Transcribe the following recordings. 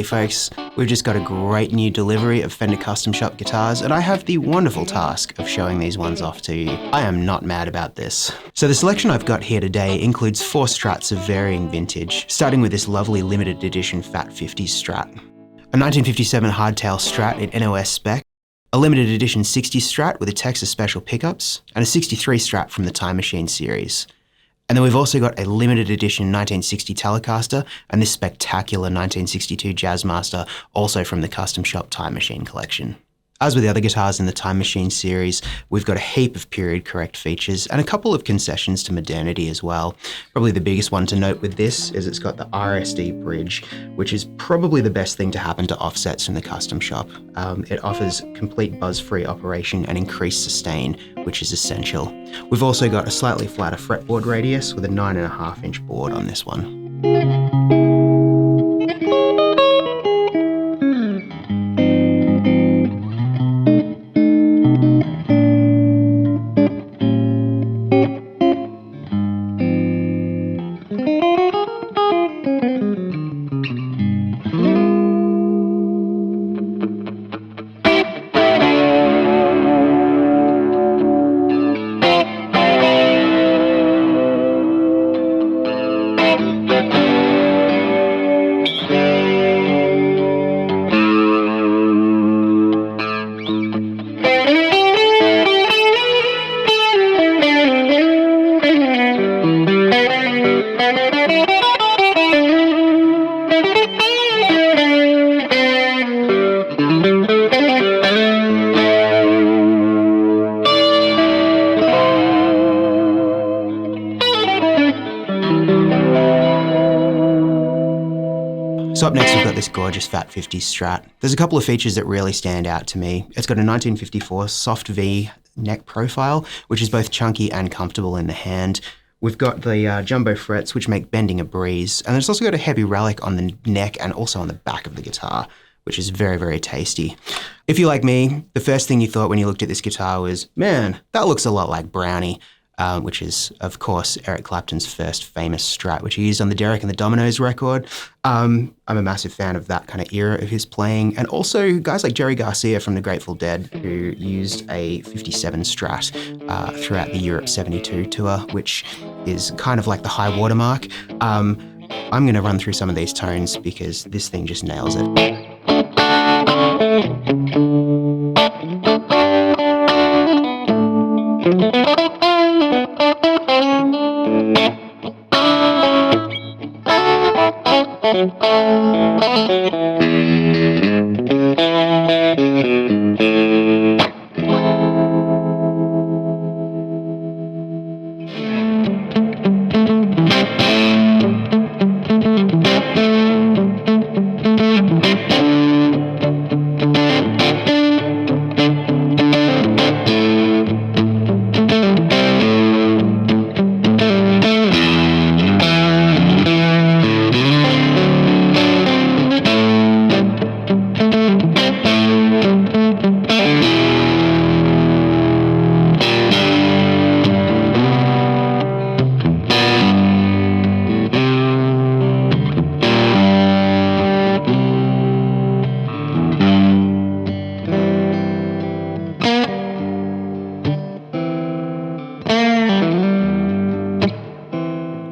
Alrighty folks, we've just got a great new delivery of Fender Custom Shop guitars, and I have the wonderful task of showing these ones off to you. I am not mad about this. So the selection I've got here today includes 4 Strats of varying vintage, starting with this lovely limited edition Fat 50s Strat, a 1957 Hardtail Strat in NOS spec, a limited edition 60s Strat with a Texas special pickups, and a 63 Strat from the Time Machine series. And then we've also got a limited edition 1960 Telecaster and this spectacular 1962 Jazzmaster, also from the Custom Shop Time Machine collection. As with the other guitars in the Time Machine series, we've got a heap of period correct features and a couple of concessions to modernity as well. Probably the biggest one to note with this is it's got the RSD bridge, which is probably the best thing to happen to offsets from the Custom Shop. It offers complete buzz-free operation and increased sustain, which is essential. We've also got a slightly flatter fretboard radius with a 9.5-inch board on this one. So up next we've got this gorgeous Fat 50s Strat. There's a couple of features that really stand out to me. It's got a 1954 soft V neck profile, which is both chunky and comfortable in the hand. We've got the jumbo frets, which make bending a breeze, and it's also got a heavy relic on the neck and also on the back of the guitar, which is very, very tasty. If you're like me, the first thing you thought when you looked at this guitar was, man, that looks a lot like Brownie. Which is, of course, Eric Clapton's first famous Strat, which he used on the Derek and the Dominoes record. I'm a massive fan of that kind of era of his playing, and also guys like Jerry Garcia from the Grateful Dead, who used a 57 Strat throughout the Europe 72 tour, which is kind of like the high watermark. I'm going to run through some of these tones because this thing just nails it.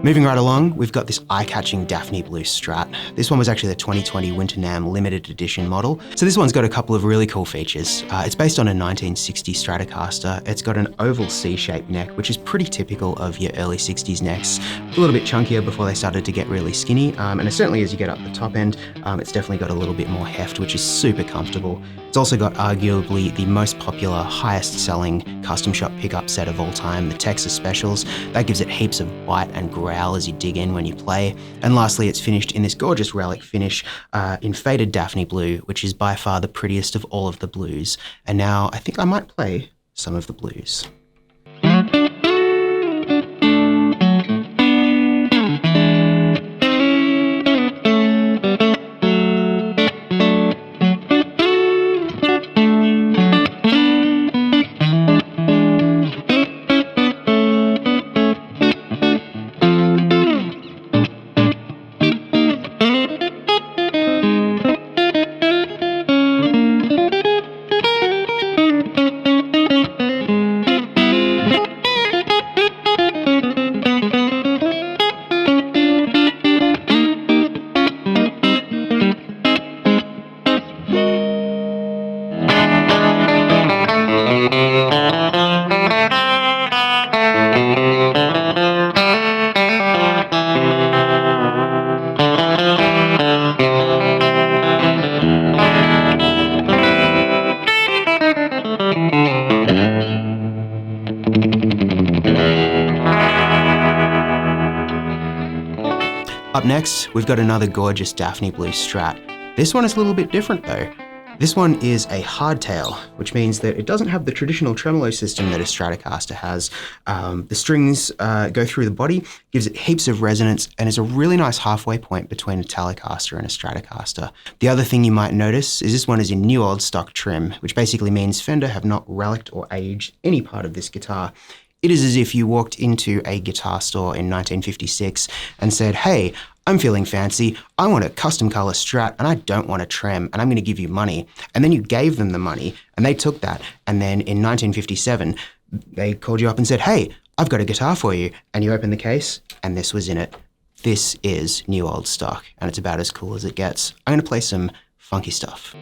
Moving right along, we've got this eye-catching Daphne Blue Strat. This one was actually the 2020 Winter NAMM limited edition model. So this one's got a couple of really cool features. It's based on a 1960 Stratocaster. It's got an oval C-shaped neck, which is pretty typical of your early 60s necks. A little bit chunkier before they started to get really skinny, and certainly as you get up the top end, it's definitely got a little bit more heft, which is super comfortable. It's also got arguably the most popular, highest selling Custom Shop pickup set of all time, the Texas Specials. That gives it heaps of bite and growl as you dig in when you play. And lastly, it's finished in this gorgeous Relic finish in faded Daphne Blue, which is by far the prettiest of all of the blues. And now I think I might play some of the blues. Up next, we've got another gorgeous Daphne Blue Strat. This one is a little bit different though. This one is a hardtail, which means that it doesn't have the traditional tremolo system that a Stratocaster has. The strings go through the body, gives it heaps of resonance, and is a really nice halfway point between a Telecaster and a Stratocaster. The other thing you might notice is this one is in new old stock trim, which basically means Fender have not relicked or aged any part of this guitar. It is as if you walked into a guitar store in 1956 and said, hey, I'm feeling fancy, I want a custom color Strat and I don't want a trem and I'm gonna give you money. And then you gave them the money and they took that. And then in 1957, they called you up and said, hey, I've got a guitar for you. And you open the case and this was in it. This is new old stock and it's about as cool as it gets. I'm gonna play some funky stuff.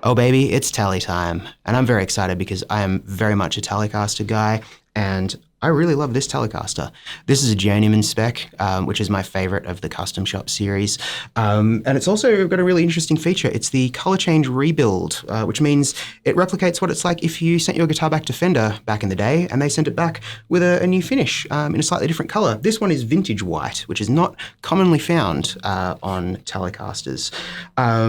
Oh baby, it's Tele time. And I'm very excited because I am very much a Telecaster guy and I really love this Telecaster. This is a Journeyman spec, which is my favorite of the Custom Shop series. And it's also got a really interesting feature. It's the color change rebuild, which means it replicates what it's like if you sent your guitar back to Fender back in the day and they sent it back with a new finish in a slightly different color. This one is vintage white, which is not commonly found on Telecasters.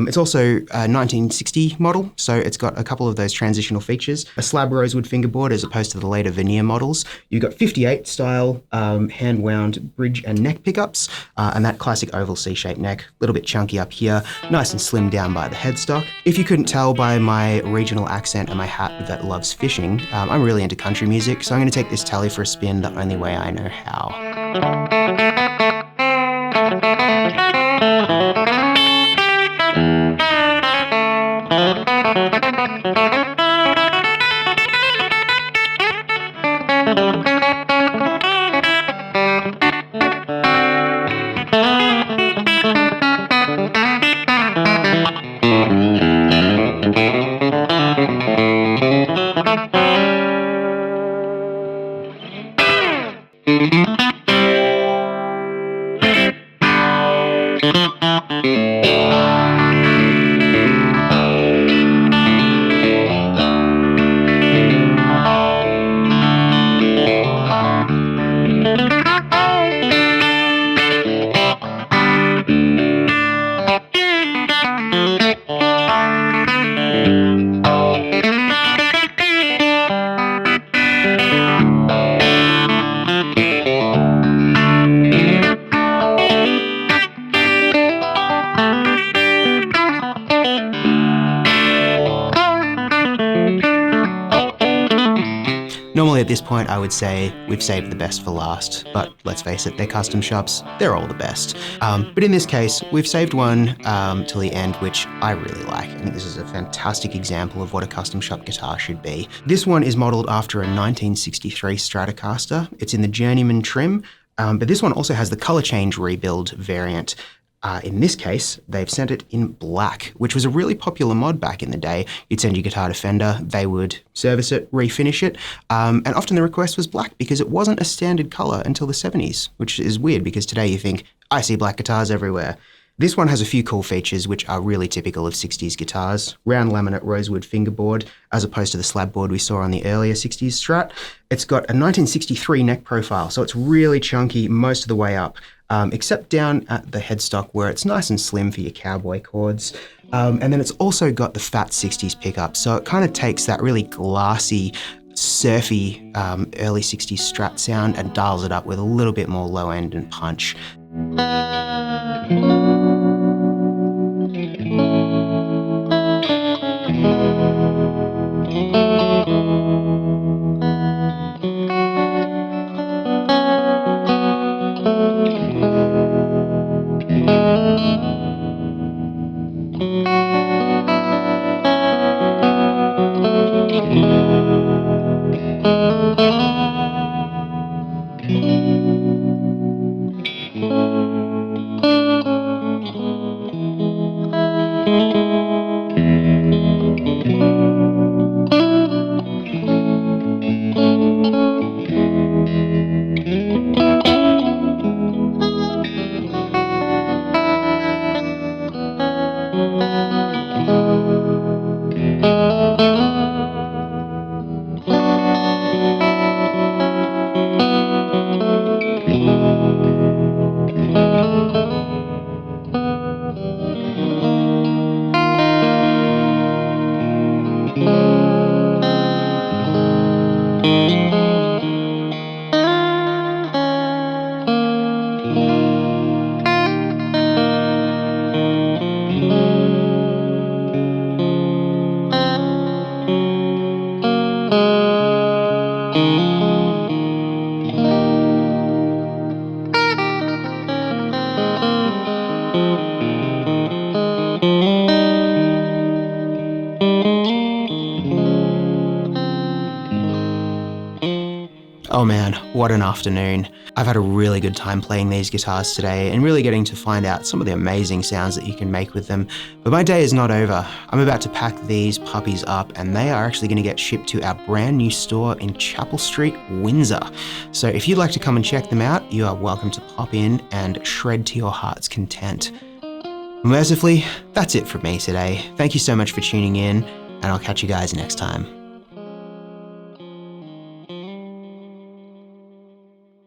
It's also a 1960 model, so it's got a couple of those transitional features. A slab rosewood fingerboard as opposed to the later veneer models. You've got 58 style hand-wound bridge and neck pickups, and that classic oval C-shaped neck, a little bit chunky up here, nice and slimmed down by the headstock. If you couldn't tell by my regional accent and my hat that loves fishing, I'm really into country music, so I'm going to take this Tele for a spin the only way I know how. Normally at this point I would say we've saved the best for last, but let's face it, they're custom shops, they're all the best. But in this case, we've saved one till the end, which I really like. I think this is a fantastic example of what a custom shop guitar should be. This one is modeled after a 1963 Stratocaster. It's in the Journeyman trim, but this one also has the color change rebuild variant. In this case, they've sent it in black, which was a really popular mod back in the day. You'd send your guitar to Fender, they would service it, refinish it, and often the request was black because it wasn't a standard color until the 70s, which is weird because today you think, I see black guitars everywhere. This one has a few cool features which are really typical of 60s guitars. Round laminate rosewood fingerboard, as opposed to the slab board we saw on the earlier 60s Strat. It's got a 1963 neck profile, so it's really chunky most of the way up. Except down at the headstock where it's nice and slim for your cowboy chords. And then it's also got the fat 60s pickup, so it kind of takes that really glassy, surfy early 60s Strat sound and dials it up with a little bit more low end and punch. Oh man, what an afternoon. I've had a really good time playing these guitars today and really getting to find out some of the amazing sounds that you can make with them. But my day is not over. I'm about to pack these puppies up and they are actually going to get shipped to our brand new store in Chapel Street, Windsor. So if you'd like to come and check them out, you are welcome to pop in and shred to your heart's content. Mercifully, that's it from me today. Thank you so much for tuning in, and I'll catch you guys next time.